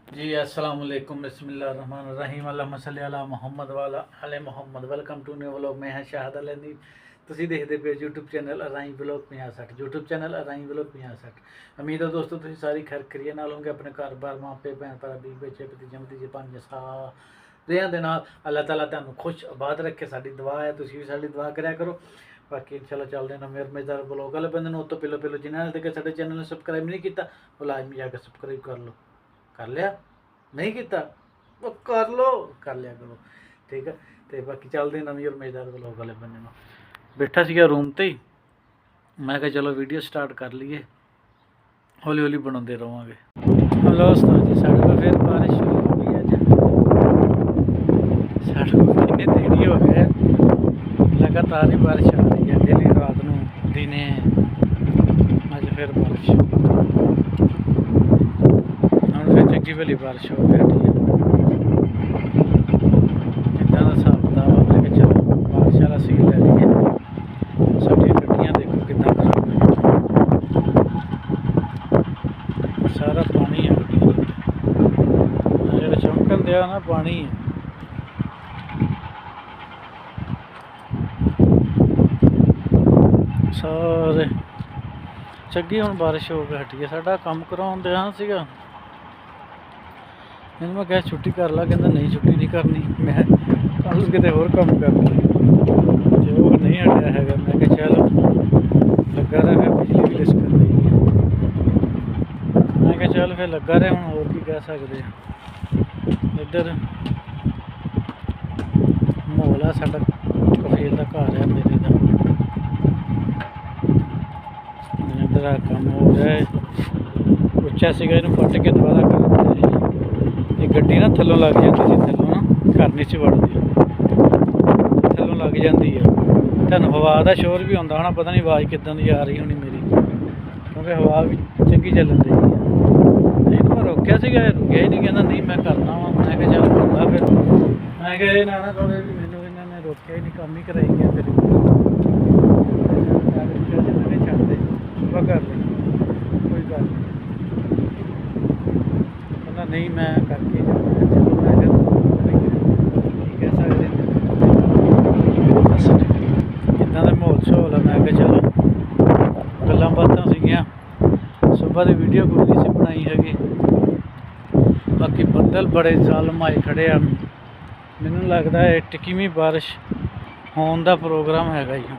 जी अस्सलाम वालेकुम बिस्मिल्लाहिर्रहमानिर्रहीम अल्लाहुम्मा सल्ली अला मुहम्मद वाला अले मुहम्मद। Welcome to new vlog. मैं शाहद अलंदी। ਤੁਸੀਂ ਦੇਖਦੇ ਪਏ YouTube channel Arai vlog 5060 YouTube channel Arai vlog 5060। ਉਮੀਦ ਹੈ ਦੋਸਤੋ ਤੁਸੀਂ ਸਾਰੀ ਖੈਰ ਖਰੀਏ ਨਾਲ ਹੋਗੇ। ਆਪਣੇ ਘਰ-ਬਾਰ ਮਾਪੇ ਭੈਣ ਭਰਾ ਬੀਬੀ ਬੱਚੇ ਭਤੀਜੇ ਭਤੀਜੇ ਪੰਜ ਸਾਰਿਆਂ ਦੇ ਨਾਲ ਅੱਲਾਹ ਤਾਲਾ ਤੁਹਾਨੂੰ ਖੁਸ਼ ਆਬਾਦ ਰੱਖੇ। ਸਾਡੀ ਦੁਆ ਹੈ, ਤੁਸੀਂ ਵੀ ਸਾਡੀ ਦੁਆ ਕਰਿਆ ਕਰੋ। ਬਾਕੀ ਇਨਸ਼ਾਅੱਲਾ ਚੱਲਦੇ ਨਾ ਮੇਰੇ ਮਜ਼ੇਦਾਰ ਵਲੌਗ ਵਾਲੇ ਬੰਦੇ ਨੂੰ। ਉਸ ਤੋਂ ਪਹਿਲਾਂ ਜਿਨ੍ਹਾਂ ਨੇ ਤੱਕ ਸਾਡੇ ਚੈਨਲ ਨੂੰ ਸਬਸਕ੍ਰਾਈਬ ਨਹੀਂ ਕੀਤਾ ਉਹ ਲਾਜ਼ਮੀ ਜਾ ਕੇ ਸਬਸਕ੍ਰਾਈਬ ਕਰ ਲਓ। ਕਰ ਲਿਆ? नहीं किया वो कर लो, कर लिया करो, ठीक है। तो बाकी चलते नवीं और मजेदार व्लॉग वाले बंदे में बैठा सीगा रूम ते ही। मैं कहा चलो वीडियो स्टार्ट कर लीए, हौली हौली बनाते रहांगे। हेलो उस्ताद जी, साढ़े को फिर बारिश शुरू हो गई अज। साढ़े को कितने देरी हो गए, लगातार ही बारिश आ रही है। डेली रात को दिने अज फिर बारिश चंगी भली बारिश हो गई। इदा का हिसाब किताब है। मैं चलो बारिश वाला सीन ले लीए। साडियां गड्डियां देखो कितना खराब है, सारा पानी है गड्डियां जो चमकन दिया ना पानी है। सारे चंगी हुण बारिश हो गई हटी है। साडा काम कराउण दिया सीगा, मैं कहा छुट्टी कर ला, कहता नहीं छुट्टी नहीं करनी, मैं कल कितने होर काम करना जो वो नहीं हटिया है। मैं कहा चलो लगा रहा फिर बिजली भी लिस कर दी। मैं कहा चल फिर लगा रहा हूँ, होर की कह सकते। इधर माहौल है साडा कफील का घर है मेरे का। इधर काम हो रहा है उच्चा सीगा, इन्हू पट के दोबारा कर गड्डी ना थल्लों लग जाती सी, थल्लों ना घर नीचे वड़दी थल्लों लग जाती है। तुहानूं हवा का शोर भी आउंदा होना, पता नहीं आवाज़ किदां दी आ रही होनी मेरी, क्योंकि हवा भी चंगी चलन दी है। इन्हूं मैं रोकिया सीगा, रुकिया ही नहीं, कहना नहीं मैं करना वा। मैं कहा चल करना फिर। मैं कहा ये ना थोड़े भी मैनूं इन्होंने रोकिया ही नहीं, काम ही कराई गया। फिर मैं छड्ड दे सुबह कर ले, कोई गल नहीं। नहीं मैं करके जाना। चलो मैं कह सकते इदा का माहौल शोल है। मैं चलो गल्लां बातां सीगियां, सुबह की वीडियो कोई नहीं सी बनाई हैगी। बाकी बदल बड़े जालम आए खड़े हैं। मैनूं लगता है टिकीवीं बारिश होने का प्रोग्राम हैगा जी।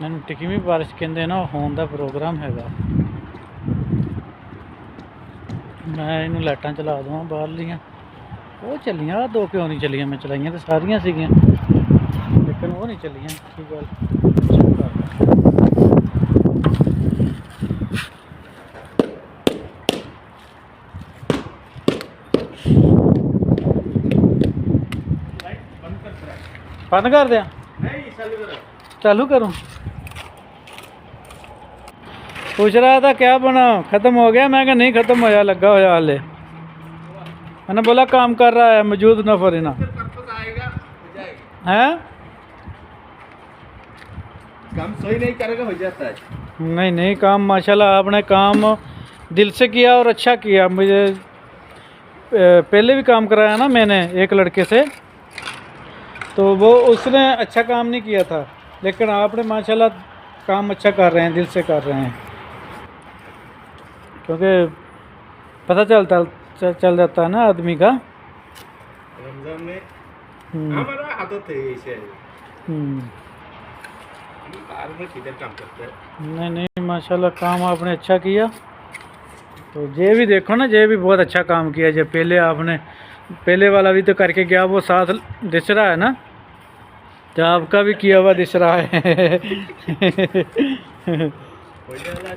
मैनूं टिकीवीं बारिश कहंदे ना, होने का प्रोग्राम हैगा। मैं इनू लाइटां चला दूँ बाहरलियाँ, वो चलियाँ दो क्यों नहीं चलियाँ। मैं चलाइया तो सारियां सीगियां, लेकिन वो नहीं चलियाँ। की गल बंद कर दिया? चालू करूँ? पूछ रहा था क्या बना, ख़त्म हो गया? मैं कहा नहीं ख़त्म होया, लगा होया हाले। मैंने बोला काम कर रहा है मौजूद नफर ना है। काम सही नहीं करेगा हो जाता है। नहीं नहीं, काम माशाल्लाह आपने काम दिल से किया और अच्छा किया। मुझे पहले भी काम कराया ना मैंने एक लड़के से, तो वो उसने अच्छा काम नहीं किया था, लेकिन आपने माशाल्लाह काम अच्छा कर रहे हैं, दिल से कर रहे हैं। क्योंकि पता चल जाता है ना आदमी का। रमजान में हमारा आदत है ऐसे, बाहर में किधर काम करते हैं। नहीं नहीं माशाल्लाह काम आपने अच्छा किया। तो ये भी देखो ना, ये भी बहुत अच्छा काम किया। जो पहले आपने पहले वाला भी तो करके गया, वो साथ दिस रहा है ना, जो आपका भी किया हुआ दिस रहा है।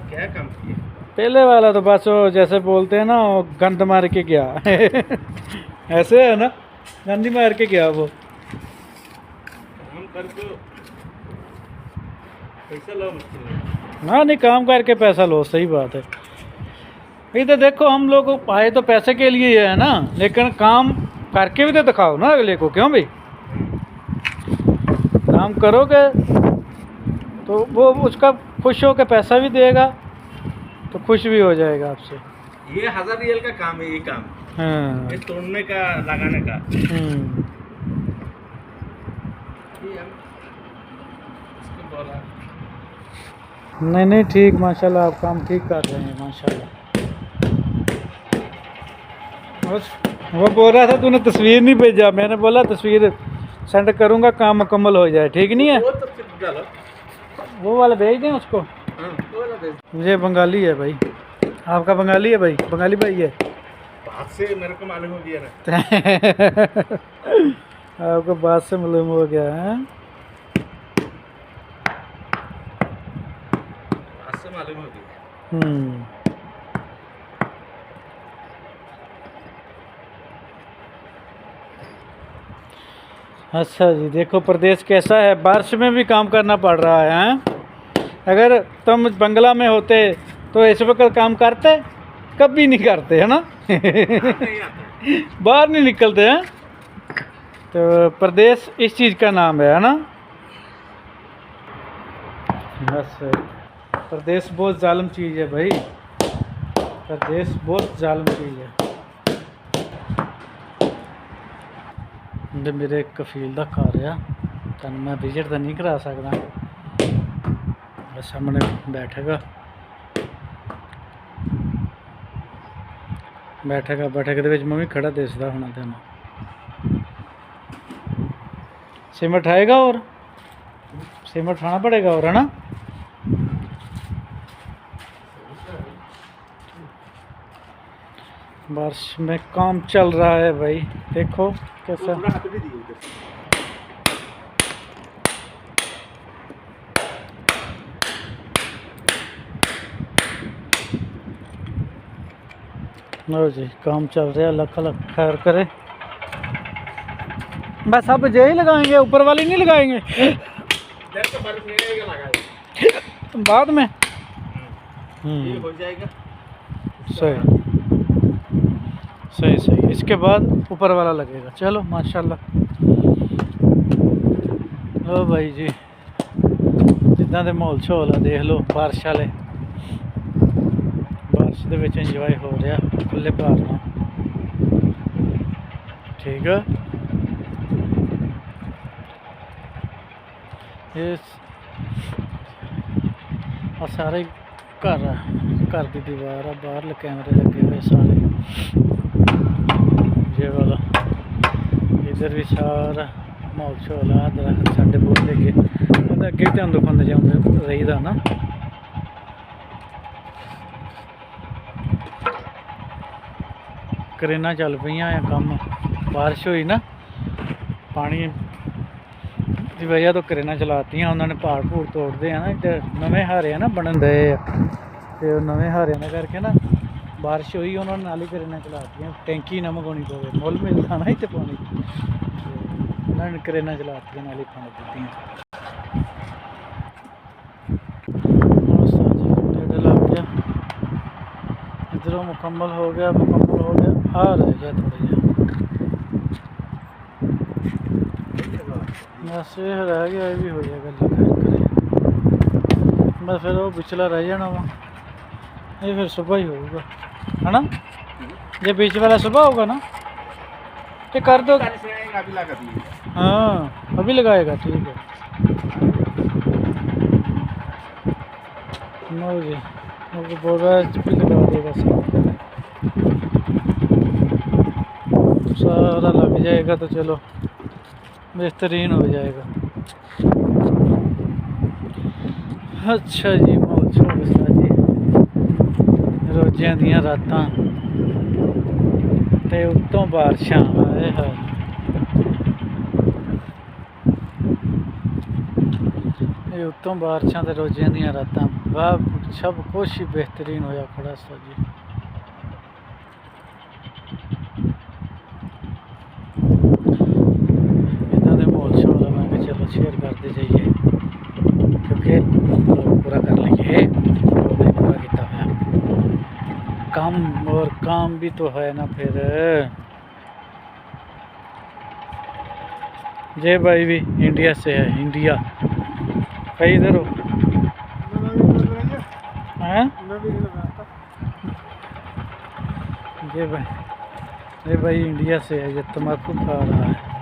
क्या काम किया? पहले वाला तो बस वो जैसे बोलते हैं ना, वो गंद मार के गया। ऐसे है ना, गंदी मार के गया वो। काम करके पैसा लो मुश्किल है। हाँ नहीं, काम करके पैसा लो, सही बात है। ये तो देखो हम लोग आए तो पैसे के लिए ही है ना, लेकिन काम करके भी तो दिखाओ ना अगले को। क्यों भाई, काम करोगे तो वो उसका खुश हो के पैसा भी देगा, तो खुश भी हो जाएगा आपसे। ये 1000 रियल का काम है, ये काम हाँ। ये तोड़ने का लगाने का। ये हम इसको बोला नहीं नहीं ठीक, माशाल्लाह आप काम ठीक कर रहे हैं माशाल्लाह। बस वो बोल रहा था तूने तस्वीर नहीं भेजा, मैंने बोला तस्वीर सेंड करूंगा, काम मुकम्मल हो जाए, ठीक नहीं है? वो तो फिर डालो। वो वाला भेज दें उसको। हाँ, वो वाला भेज। मुझे बंगाली है भाई, आपका बंगाली है भाई, बंगाली भाई है। बात से मेरे को मालूम हो गया ना। आपको बात से मालूम हो गया है। बात से मालूम हो गया। अच्छा जी, देखो प्रदेश कैसा है, बारिश में भी काम करना पड़ रहा है, हैं? अगर तुम बंगला में होते तो इस वक्त काम करते? कभी नहीं करते, है ना? नहीं आता। बाहर नहीं निकलते हैं। तो प्रदेश इस चीज़ का नाम है ना? बस प्रदेश बहुत जालिम चीज़ है भाई, प्रदेश बहुत जालिम चीज़ है। ये मेरे कफील का घर आ, तन मैं विजिट तो नहीं करा सकता, सामने बैठेगा दे मैं भी खड़ा दिसदा होना तेन। सीमेंट आएगा और सीमेंट उठाना पड़ेगा और, है ना? बारिश में काम चल रहा है भाई, देखो कैसा। हाथ भी दिए उधर। लो जी काम चल रहा है, अल्लाह अल्लाह खैर करे। बस अब जे ही लगाएंगे, ऊपर वाली नहीं लगाएंगे इधर तो बारिश नहीं रहेगा, लगाएगा बाद में। ये हो जाएगा। सही सही सही, इसके बाद ऊपर वाला लगेगा। चलो माशाल्लाह। लो भाई जी जिदा के माहौल शोल है देख लो, बारिश वाले, बारिश दे विच इंजॉय हो रहा खुले भार नाल, ठीक है। ये सारे घर की दीवार है, बाहर कैमरे लगे हुए सारे, ये वाला इधर भी सारा माहौल शोल है। दरख्त साढ़े बूहे अगे, अगे ध्यान दुखन जाते रही दा ना। करेना चल पई कम, बारिश हुई ना, पानी की वजह तो करेना चलाती उन्होंने, पहाड़ भूड़ तोड़ते हैं ना, इधर नवे हारे ना बनन दे, तो नवे हारिया ने करके ना बारिश हुई, उन्होंने नाली करेना चलाती, टैंकी ना मंगवानी पवे, मुल मिलता ना इतने पानी, उन्होंने करेना चलाती नाली पानी पीती। लग गया इधरों, मुकम्मल हो गया, आ रह गया थोड़ा जहा, बस ये रह गया, ये भी हो जाएगा करे, बस फिर वो पिछला रह जाना वा, ये फिर सुबह ही होगा, है ना? ये बीच वाला सुबह होगा ना, तो कर दो। हाँ अभी लगाएगा, ठीक है। नो जी वो बोल रहा है भी लगा देगा, सारा लग जाएगा तो चलो बेहतरीन हो जाएगा। अच्छा जी माहौल शोल जी, रोज़ियां दियां रातां ते उत्तों बारिशां, आए हाय ये उत्तों बारिशां ते रोज़ियां दियां रातां, वाह सब कुछ ही बेहतरीन होया खड़ा सा जी। चलो शेयर करते जाइए, क्योंकि पूरा कर लेंगे, पूरा किया है काम, और काम भी तो है ना फिर। जय भाई भी इंडिया से है, इंडिया कहीं इधर हो हैं? ये भाई इंडिया से है, ये तम्बाकू खा रहा है।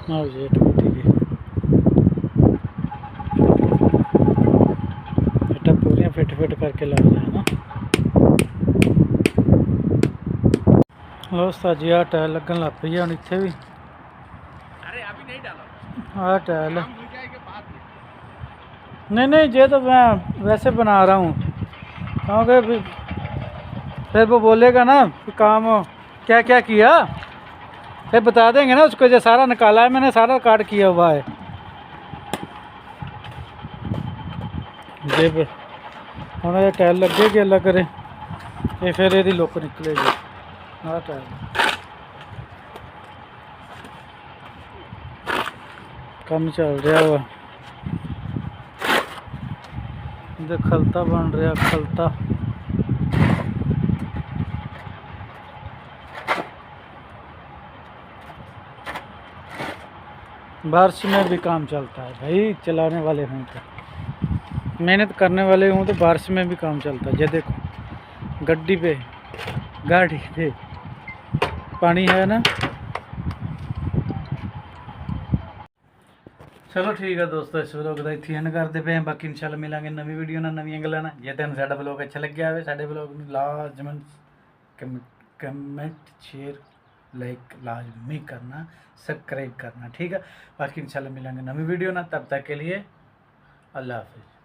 हाँ जी ठीक है, बेटा पूरी फिट करके ला रहा है ना। लो जी आ टायर लगन लग पई है, इतने भी अरे अभी नहीं डाला, आ टायर काम हो जाएगा बाद में। नहीं ये तो मैं वैसे बना रहा हूँ, क्योंकि फिर वो बोलेगा ना कि काम क्या क्या किया, फिर बता देंगे ना उसको। जो सारा निकाला है मैंने, सारा काट किया हुआ है। जे हम ये टायर लगे कि अल्लाह करे ये फिर यदी लुक निकलेगी। हाँ टायर काम चल रहा हुआ, खलता बन रहा, खलता बारिश में भी काम चलता है भाई, चलाने वाले हों तो, मेहनत करने वाले हों तो बारिश में भी काम चलता है। ये देखो गाड़ी पे पानी है ना। चलो ठीक है दोस्तों, इस व्लॉग का इत्थे एंड करते पे हैं। बाकी इंशाल्लाह मिलेंगे नवी वीडियो ना नवी गल्लां ना। जे तेन साडा व्लॉग अच्छा लग्या होवे, साडे व्लॉग नूं लाजमन कमेंट शेयर लाइक लाजमी करना, सब्सक्राइब करना, ठीक है। बाकी इंशाल्लाह मिलेंगे नवी वीडियो ना, तब तक के लिए अल्लाह हाफिज़।